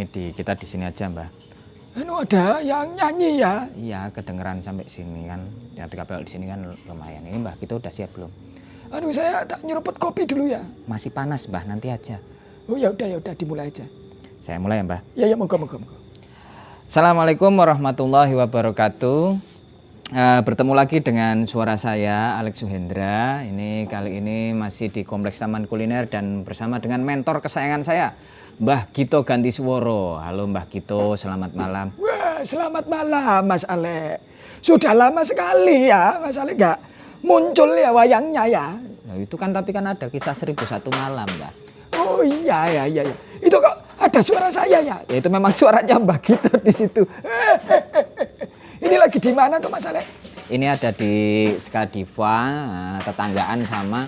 ini kita di sini aja, Mbah. Anu ada yang nyanyi ya? Iya, kedengeran sampai sini kan. Ya kalau di sini kan lumayan. Ini Mbah, kita udah siap belum? Aduh, saya tak nyeruput kopi dulu ya. Masih panas, Mbah, nanti aja. Oh ya udah dimulai aja. Saya mulai ya, Mbah. Ya moga. Assalamualaikum warahmatullahi wabarakatuh. Bertemu lagi dengan suara saya, Alex Suhendra. Ini kali ini masih di Kompleks Taman Kuliner dan bersama dengan mentor kesayangan saya, Mbah Gito Gantisworo. Halo Mbah Gito, selamat malam. Wah, selamat malam Mas Ale. Sudah lama sekali ya Mas Ale nggak muncul ya wayangnya ya. Nah, itu kan tapi kan ada kisah 1001 malam, Mbah. Oh iya. Itu kok ada suara saya ya? Ya itu memang suaranya Mbah Gito di situ. Ini lagi di mana tuh Mas Ale? Ini ada di Skadiva, tetanggaan sama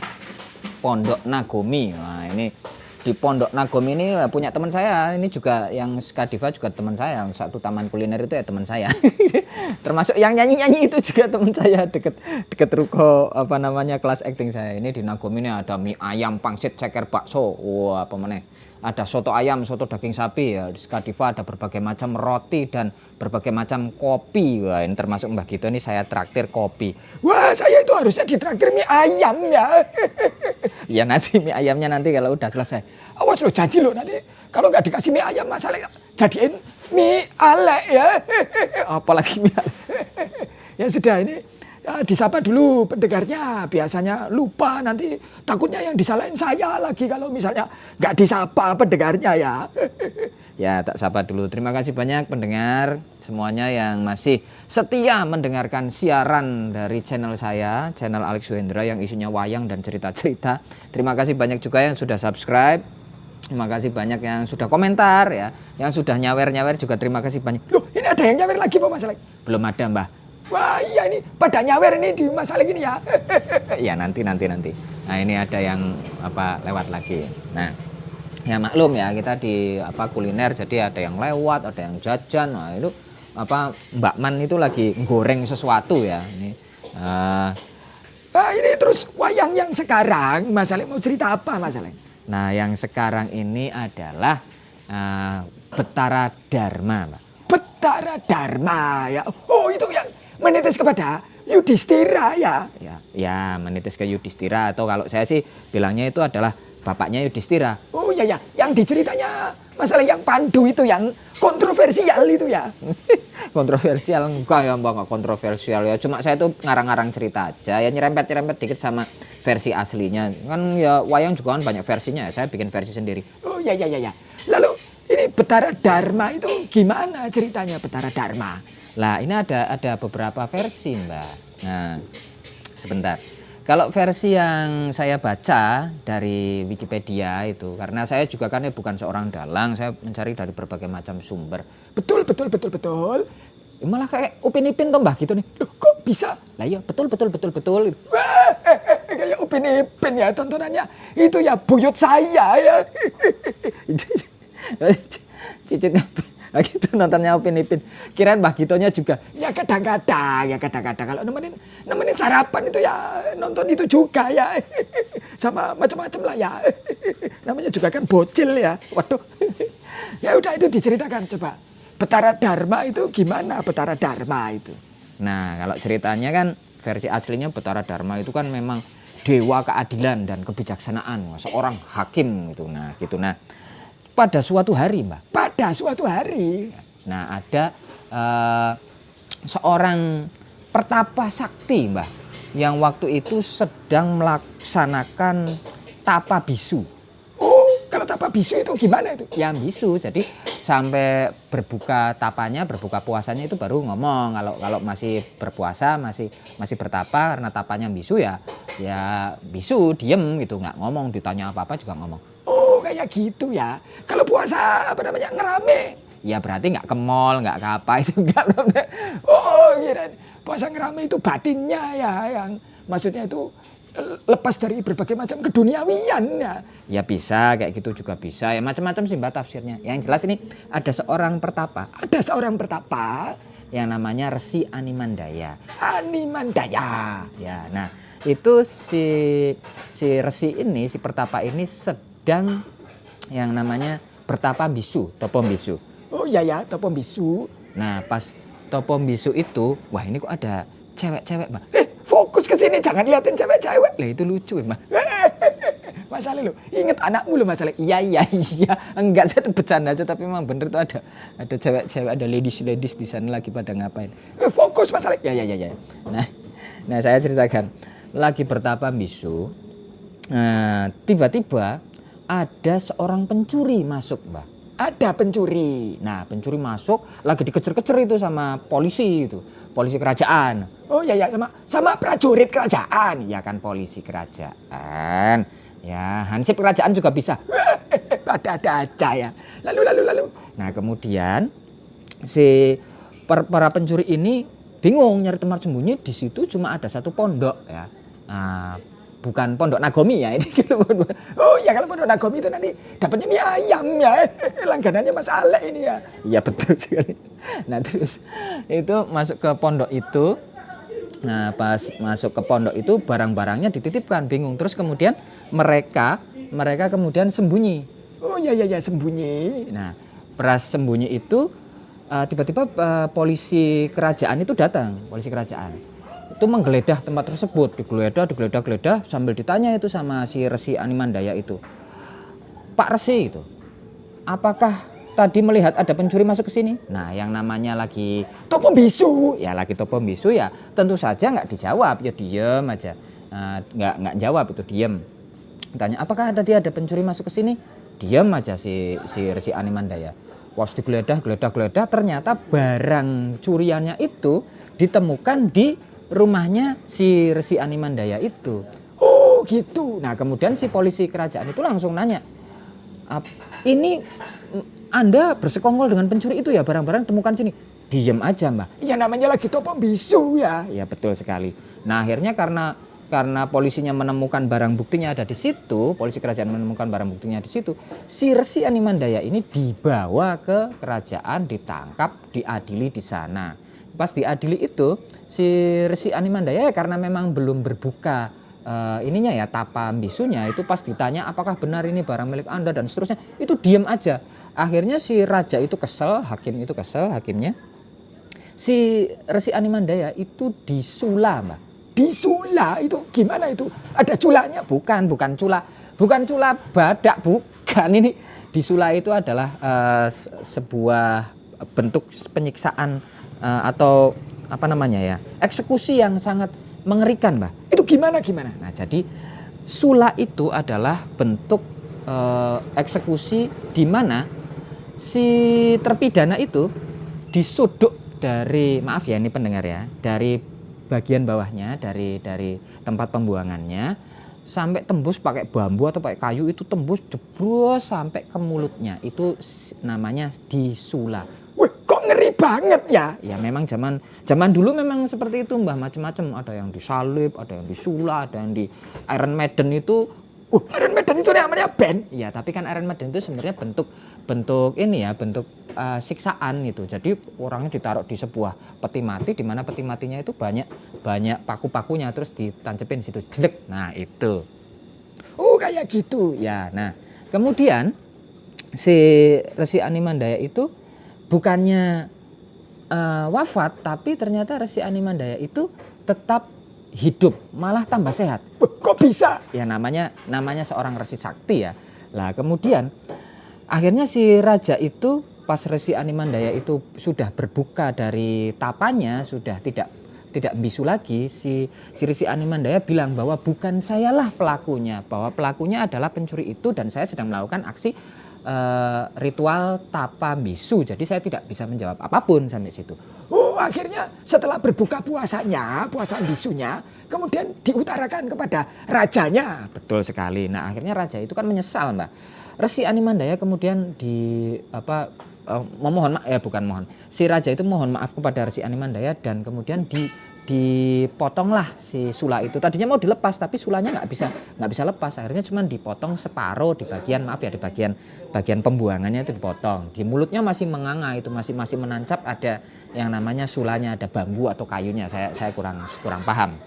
Pondok Nagomi. Nah, ini di Pondok Nagomi ini punya teman saya. Ini juga yang Skadiva juga teman saya. Satu taman kuliner itu ya teman saya. Termasuk yang nyanyi-nyanyi itu juga teman saya, deket ruko kelas acting saya. Ini di Nagomi ini ada mie ayam, pangsit, ceker, bakso. Wah, apa meneh? Ada soto ayam, soto daging sapi ya. Di Skadiva ada berbagai macam roti dan berbagai macam kopi. Wah, ini termasuk Mbah Gito ini saya traktir kopi. Wah, saya itu harusnya ditraktir mie ayam ya. Ya nanti mie ayamnya nanti kalau udah selesai. Awas lo, janji lo nanti kalau nggak dikasih mie ayam Mas Ale jadiin mie alek ya. Apalagi mie alek. Ya sudah ini ya, disapa dulu pendengarnya, biasanya lupa nanti takutnya yang disalahin saya lagi kalau misalnya nggak disapa pendengarnya ya. Ya tak sapa dulu. Terima kasih banyak pendengar semuanya yang masih setia mendengarkan siaran dari channel saya, channel Alex Suhendra yang isinya wayang dan cerita-cerita. Terima kasih banyak juga yang sudah subscribe. Terima kasih banyak yang sudah komentar ya, yang sudah nyawer juga terima kasih banyak. Loh, ini ada yang nyawer lagi Pak Mas Ale? Belum ada, Mbah. Wah iya ini pada nyawer ini di Mas Ale gini ya. Ya nanti. Nah ini ada yang lewat lagi. Nah ya maklum ya kita di kuliner jadi ada yang lewat, ada yang jajan. Nah itu Mbak Man itu lagi goreng sesuatu ya. Ini. Ini terus wayang yang sekarang Mas Ale mau cerita apa Mas Ale? Nah yang sekarang ini adalah Betara Dharma, Mbak. Betara Dharma ya. Oh itu yang menitis kepada Yudhistira ya. Ya menitis ke Yudhistira atau kalau saya sih bilangnya itu adalah bapaknya Yudhistira. Oh iya yang diceritanya masalah yang Pandu itu yang kontroversial itu ya. Kontroversial enggak ya Mbak, enggak kontroversial ya. Cuma saya tuh ngarang-ngarang cerita aja ya, nyerempet-nyerempet dikit sama versi aslinya. Kan ya wayang juga kan banyak versinya ya, saya bikin versi sendiri. Oh iya. Lalu ini Betara Dharma itu gimana ceritanya Betara Dharma? Lah ini ada beberapa versi Mbak. Nah sebentar. Kalau versi yang saya baca dari Wikipedia itu, karena saya juga kan bukan seorang dalang, saya mencari dari berbagai macam sumber. Betul. Malah kayak Upin Ipin toh Mbah Gito nih. Loh, kok bisa? Lah iya betul. Wah, kayak Upin Ipin ya tontonannya. Itu ya buyut saya ya. Cicit gitu nontonnya Upin Ipin. Kirain Mbah Gitonya juga. Ya kadang-kadang kalau nemenin sarapan itu ya nonton itu juga ya. Sama macam-macam lah ya. Namanya juga kan bocil ya. Waduh. Ya udah itu diceritakan coba. Betara Dharma itu gimana Betara Dharma itu? Nah, kalau ceritanya kan versi aslinya Betara Dharma itu kan memang dewa keadilan dan kebijaksanaan, seorang hakim gitu. Nah, pada suatu hari, Mbak. Pada suatu hari. Nah, ada seorang pertapa sakti, Mbak, yang waktu itu sedang melaksanakan tapa bisu. Oh, kalau tapa bisu itu gimana itu? Ya bisu, jadi sampai berbuka puasanya itu baru ngomong. Kalau masih berpuasa, masih bertapa karena tapanya bisu ya bisu, diem gitu, nggak ngomong, ditanya apa-apa juga ngomong. Oh, kayak gitu ya. Kalau puasa ngerame. Ya berarti nggak ke mall, nggak ke apa itu nggak. Oh, kira puasa ngerame itu batinnya ya, yang maksudnya itu lepas dari berbagai macam keduniawian ya. Ya bisa, kayak gitu juga bisa. Ya macam-macam sih Mbak tafsirnya. Yang jelas ini ada seorang pertapa. Ada seorang pertapa yang namanya Resi Animandaya. Animandaya. Ya, nah itu si Resi ini, si pertapa ini sedang yang namanya bertapa bisu, topo bisu. Oh iya ya, topo bisu. Nah pas topo bisu itu, wah ini kok ada cewek-cewek Mbah. Fokus ke sini, jangan liatin cewek-cewek. Lah itu lucu Mbah. Masalah lo, inget anakmu lo masalah. Iya, enggak saya tuh bercanda aja tapi memang bener tuh ada cewek-cewek, ada ladies di sana lagi pada ngapain. Fokus masalah. Ya. Nah saya ceritakan lagi bertapa bisu. Tiba-tiba ada seorang pencuri masuk Mbah. Ada pencuri. Nah pencuri masuk lagi dikejar-kejar itu sama polisi itu. Polisi kerajaan. Oh iya sama prajurit kerajaan. Ya kan polisi kerajaan. Ya hansip kerajaan juga bisa. Ada aja ya. Lalu. Nah kemudian si para pencuri ini bingung nyari tempat sembunyi. Di situ cuma ada satu pondok ya. Bukan pondok Nagomi ya ini. Oh ya kalau pondok Nagomi itu nanti dapatnya mie ayam ya. Langganannya Mas Alek ini ya. Iya betul sekali. Nah terus itu masuk ke pondok itu. Nah pas masuk ke pondok itu barang-barangnya dititipkan, bingung. Terus kemudian mereka kemudian sembunyi. Oh iya sembunyi. Nah pas sembunyi itu tiba-tiba polisi kerajaan itu datang, polisi kerajaan itu menggeledah tempat tersebut, digeledah sambil ditanya itu sama si Resi Animandaya itu, Pak Resi itu, apakah tadi melihat ada pencuri masuk ke sini? Nah yang namanya lagi topo bisu ya tentu saja nggak dijawab, ya diem aja, nggak jawab itu diem. Tanya apakah tadi ada pencuri masuk ke sini? Diem aja si Resi Animandaya. Pas digeledah ternyata barang curiannya itu ditemukan di rumahnya si Resi Animandaya itu. Oh gitu. Nah kemudian si polisi kerajaan itu langsung nanya, ini Anda bersekongkol dengan pencuri itu ya, barang-barang temukan sini. Diem aja Mbah. Ya namanya lagi topo bisu ya. Ya betul sekali. Nah akhirnya karena polisinya menemukan barang buktinya ada di situ, polisi kerajaan menemukan barang buktinya di situ, si Resi Animandaya ini dibawa ke kerajaan, ditangkap, diadili di sana. Pas diadili itu si Resi Animandaya karena memang belum berbuka ininya ya tapa bisunya, itu pas ditanya apakah benar ini barang milik Anda dan seterusnya, itu diam aja. Akhirnya si raja itu kesel, hakimnya. Si Resi Animandaya itu disula Mbak. Disula itu gimana itu? Ada culanya? Bukan cula badak, bukan. Ini disula itu adalah sebuah bentuk penyiksaan atau apa namanya ya, eksekusi yang sangat mengerikan Mbak. Itu gimana? Nah jadi sula itu adalah bentuk eksekusi di mana si terpidana itu disuduk dari, maaf ya ini pendengar ya, dari bagian bawahnya, dari tempat pembuangannya sampai tembus pakai bambu atau pakai kayu, itu tembus jeblos sampai ke mulutnya, itu namanya disula. Wih, kok ngeri banget ya? Ya memang zaman dulu memang seperti itu Mbah, macam-macam, ada yang disalib, ada yang disula, ada yang di Iron Maiden itu. Iron Maiden itu namanya band. Ya tapi kan Iron Maiden itu sebenarnya bentuk ini ya, bentuk siksaan itu. Jadi orangnya ditaruh di sebuah peti mati, di mana peti matinya itu banyak paku-pakunya, terus ditancepin situ, jedek. Nah itu. Oh kayak gitu. Ya, nah kemudian si Resi Animandaya itu bukannya wafat, tapi ternyata Resi Animandaya itu tetap hidup, malah tambah sehat. Kok bisa? Ya namanya seorang resi sakti ya. Lah kemudian akhirnya si raja itu pas Resi Animandaya itu sudah berbuka dari tapanya, sudah tidak bisu lagi, si Resi Animandaya bilang bahwa bukan sayalah pelakunya, bahwa pelakunya adalah pencuri itu dan saya sedang melakukan aksi ritual tapa bisu, jadi saya tidak bisa menjawab apapun sampai situ. Oh akhirnya setelah berbuka puasa bisunya, kemudian diutarakan kepada rajanya. Betul sekali. Nah akhirnya raja itu kan menyesal Mbak. Resi Animandaya kemudian si raja itu mohon maaf kepada Resi Animandaya dan kemudian dipotonglah si sula itu. Tadinya mau dilepas tapi sulanya nggak bisa lepas. Akhirnya cuma dipotong separuh di bagian pembuangannya itu dipotong. Di mulutnya masih menganga, itu masih menancap ada yang namanya sulanya, ada bambu atau kayunya. Saya kurang paham.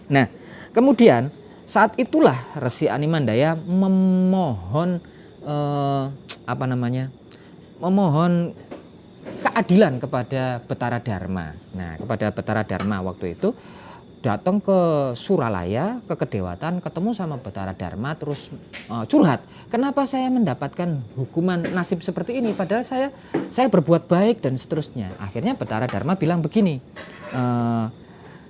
Nah, kemudian saat itulah Resi Animandaya memohon keadilan kepada Betara Dharma. Nah, kepada Betara Dharma waktu itu datang ke Suralaya, ke Kedewatan, ketemu sama Betara Dharma, terus curhat. Kenapa saya mendapatkan hukuman nasib seperti ini? Padahal saya berbuat baik dan seterusnya. Akhirnya Betara Dharma bilang begini,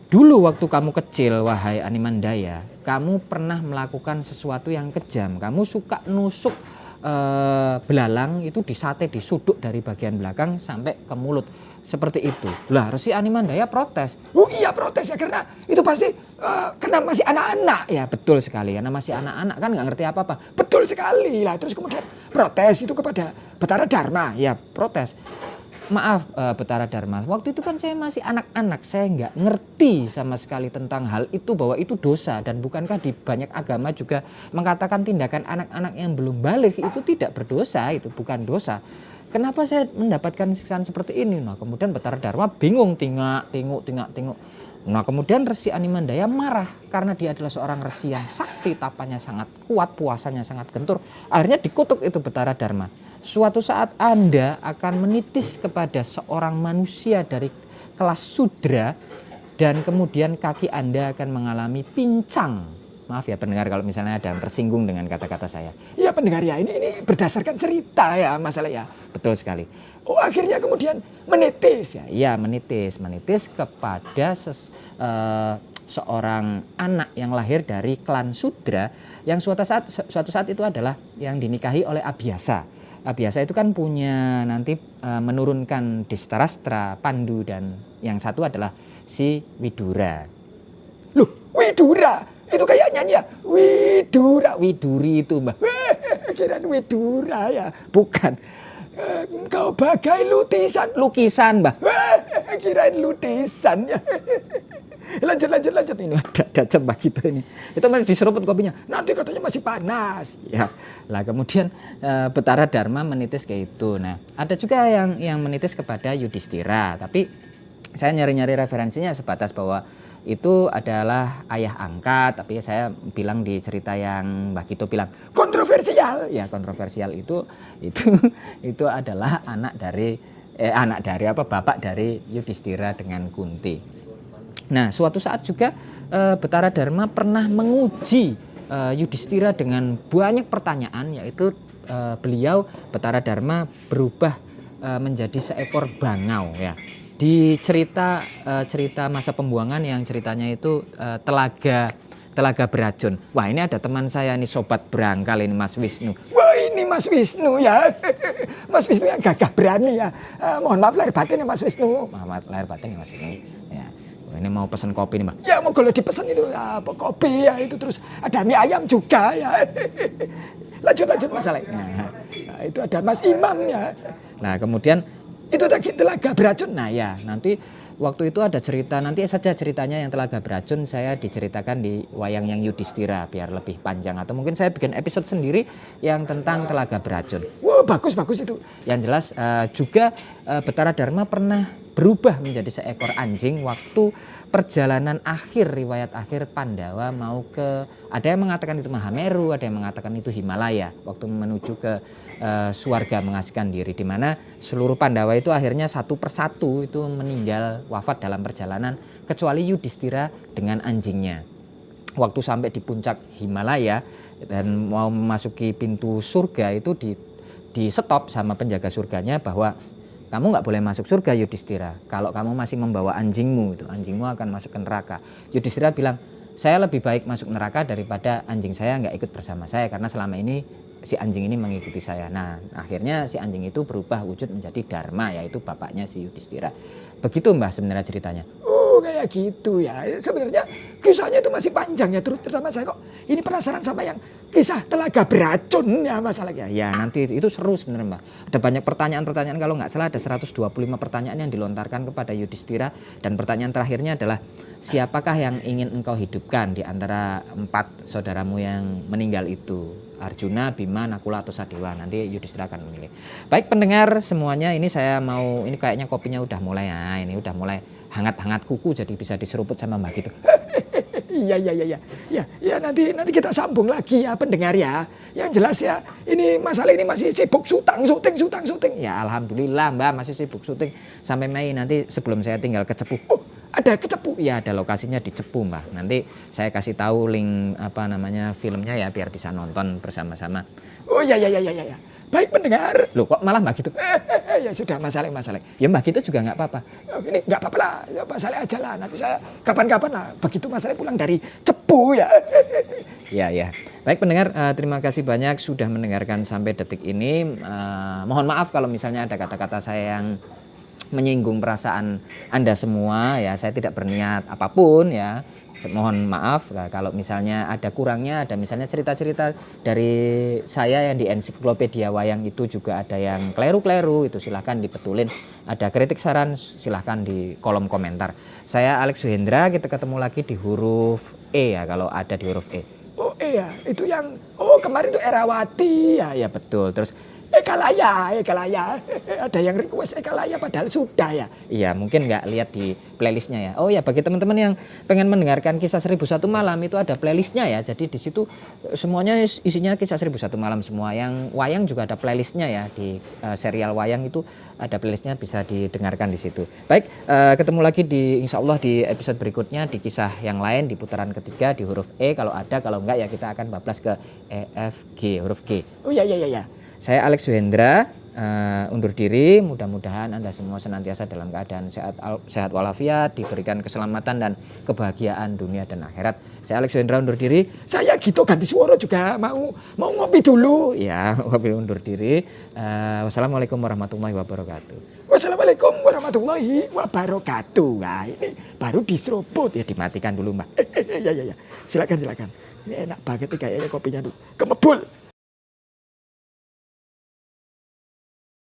dulu waktu kamu kecil, wahai Animandaya, kamu pernah melakukan sesuatu yang kejam. Kamu suka nusuk belalang itu disate, disuduk dari bagian belakang sampai ke mulut. Seperti itu. Lah, Resi Animandaya protes. Oh iya protes ya, karena itu pasti karena masih anak-anak. Ya betul sekali, karena masih anak-anak kan nggak ngerti apa-apa. Betul sekali lah. Terus kemudian protes itu kepada Betara Dharma. Ya protes. Maaf Betara Dharma, waktu itu kan saya masih anak-anak, saya nggak ngerti sama sekali tentang hal itu, bahwa itu dosa. Dan bukankah di banyak agama juga mengatakan tindakan anak-anak yang belum balik itu tidak berdosa, itu bukan dosa. Kenapa saya mendapatkan siksaan seperti ini? Nah, kemudian Betara Dharma bingung, tengok. Nah, kemudian Resi Animandaya marah karena dia adalah seorang resi yang sakti, tapanya sangat kuat, puasanya sangat gentur. Akhirnya dikutuk itu Betara Dharma. Suatu saat Anda akan menitis kepada seorang manusia dari kelas sudra dan kemudian kaki Anda akan mengalami pincang. Maaf ya pendengar kalau misalnya ada yang tersinggung dengan kata-kata saya. Iya pendengar ya, ini berdasarkan cerita ya masalah ya. Betul sekali. Oh akhirnya kemudian menitis ya. Iya menitis kepada seorang anak yang lahir dari klan Sudra yang suatu saat itu adalah yang dinikahi oleh Abhyasa. Abhyasa itu kan punya nanti menurunkan Dhritarashtra, Pandu, dan yang satu adalah si Widura. Loh, Widura? Itu kayak nyanyi ya? Widura. Widuri itu Mbah. Kirain Widura ya? Bukan. Engkau bagai lukisan Mbah. Kirain lukisan ya. Lanjut. Ini ada jambah kita ini. Itu malah diseruput kopinya. Nanti katanya masih panas. Ya, lah kemudian Betara Dharma menitis kayak itu. Nah, ada juga yang menitis kepada Yudhistira. Tapi saya nyari-nyari referensinya sebatas bahwa itu adalah ayah angkat. Tapi saya bilang di cerita yang Mbah Kito bilang kontroversial. Ya, kontroversial itu adalah bapak dari Yudhistira dengan Kunti. Nah, suatu saat juga Betara Dharma pernah menguji Yudhistira dengan banyak pertanyaan, yaitu beliau Betara Dharma berubah menjadi seekor bangau ya. Di cerita masa pembuangan yang ceritanya itu telaga beracun. Wah, ini ada teman saya nih, sobat berangkal ini, Mas Wisnu. Wah, ini Mas Wisnu ya. Mas Wisnu yang gagah berani ya. Mohon maaf lahir batin ya Mas Wisnu. Maaf lahir batin ya Mas Wisnu. Ya. Ini mau pesen kopi nih Mbak. Ya mau kalau dipesan itu ya, kopi ya itu, terus ada mie ayam juga ya. Lanjut masalahnya. Nah, itu ada Mas Imam ya. Nah kemudian itu tadi telaga beracun. Nah ya nanti waktu itu ada cerita, nanti saja ceritanya yang telaga beracun saya diceritakan di wayang yang Yudhistira biar lebih panjang, atau mungkin saya bikin episode sendiri yang tentang telaga beracun. Wah bagus itu. Yang jelas juga Betara Dharma pernah berubah menjadi seekor anjing waktu perjalanan akhir, riwayat akhir Pandawa mau ke, ada yang mengatakan itu Mahameru, ada yang mengatakan itu Himalaya, waktu menuju ke Swarga mengasihkan diri, di mana seluruh Pandawa itu akhirnya satu persatu itu meninggal wafat dalam perjalanan kecuali Yudhistira dengan anjingnya. Waktu sampai di puncak Himalaya dan mau memasuki pintu surga itu di stop sama penjaga surganya bahwa kamu nggak boleh masuk surga Yudhistira kalau kamu masih membawa anjingmu, itu anjingmu akan masuk ke neraka. Yudhistira bilang, saya lebih baik masuk neraka daripada anjing saya nggak ikut bersama saya, karena selama ini si anjing ini mengikuti saya. Nah akhirnya si anjing itu berubah wujud menjadi Dharma, yaitu bapaknya si Yudhistira. Begitu Mbah sebenarnya ceritanya. Oh kayak gitu ya. Sebenarnya kisahnya itu masih panjang ya, terutama saya kok ini penasaran sama yang kisah telaga beracun ya masalahnya. Ya nanti itu seru sebenarnya Mbah. Ada banyak pertanyaan-pertanyaan, kalau nggak salah ada 125 pertanyaan yang dilontarkan kepada Yudhistira, dan pertanyaan terakhirnya adalah siapakah yang ingin engkau hidupkan di antara 4 saudaramu yang meninggal itu? Arjuna, Bima, Nakula, atau Sadewa. Nanti Yudhistira akan memilih. Baik pendengar semuanya, ini saya mau, ini kayaknya kopinya udah mulai, ini udah mulai hangat-hangat kuku, jadi bisa diseruput sama Mbak gitu. Iya, nanti kita sambung lagi ya pendengar ya. Yang jelas ya, ini masalah ini masih sibuk syuting. Ya alhamdulillah Mbak masih sibuk syuting sampai Mei nanti sebelum saya tinggal ke Cepu. Oh, ada ke Cepu? Ya ada lokasinya di Cepu Mbak. Nanti saya kasih tahu link filmnya ya biar bisa nonton bersama-sama. Oh iya. Baik pendengar. Loh kok malah Mbak gitu? Ya sudah, masalah. Ya Mbak gitu juga nggak apa-apa. Oh, ini nggak apa-apa lah, ya, masalah aja lah. Nanti saya kapan-kapan lah, begitu masalah pulang dari Cepu ya. Ya. Baik pendengar, terima kasih banyak sudah mendengarkan sampai detik ini. Mohon maaf kalau misalnya ada kata-kata saya yang menyinggung perasaan Anda semua ya. Saya tidak berniat apapun ya. Mohon maaf kalau misalnya ada kurangnya, ada misalnya cerita-cerita dari saya yang di ensiklopedia wayang itu juga ada yang kleru-kleru, itu silahkan dibetulin. Ada kritik saran silahkan di kolom komentar. Saya Alex Suhendra, kita ketemu lagi di huruf E ya kalau ada di huruf E. Oh iya, itu yang kemarin itu Erawati Ya betul. Terus Ekalaya. Ada yang request Ekalaya padahal sudah ya. iya mungkin nggak lihat di playlistnya ya. Oh ya bagi teman-teman yang pengen mendengarkan kisah 1001 malam itu ada playlistnya ya. Jadi di situ semuanya isinya kisah 1001 malam semua. Yang wayang juga ada playlistnya ya di serial wayang itu ada playlistnya bisa didengarkan di situ. Baik ketemu lagi insya Allah di episode berikutnya di kisah yang lain di putaran ketiga di huruf E kalau ada, kalau enggak ya kita akan bablas ke E, F, G, huruf G. Oh iya. Saya Alex Suhendra, undur diri. Mudah-mudahan Anda semua senantiasa dalam keadaan sehat walafiat, diberikan keselamatan dan kebahagiaan dunia dan akhirat. Saya Alex Suhendra undur diri. Saya Gito ganti suara juga mau ngopi dulu. Ya, ngopi undur diri. Wassalamualaikum warahmatullahi wabarakatuh. Wassalamualaikum warahmatullahi wabarakatuh. Wah, ini baru diseruput. Ya dimatikan dulu Mbak. Ya. Silakan. Ini enak banget nih kayaknya kopinya tuh. Kemebul.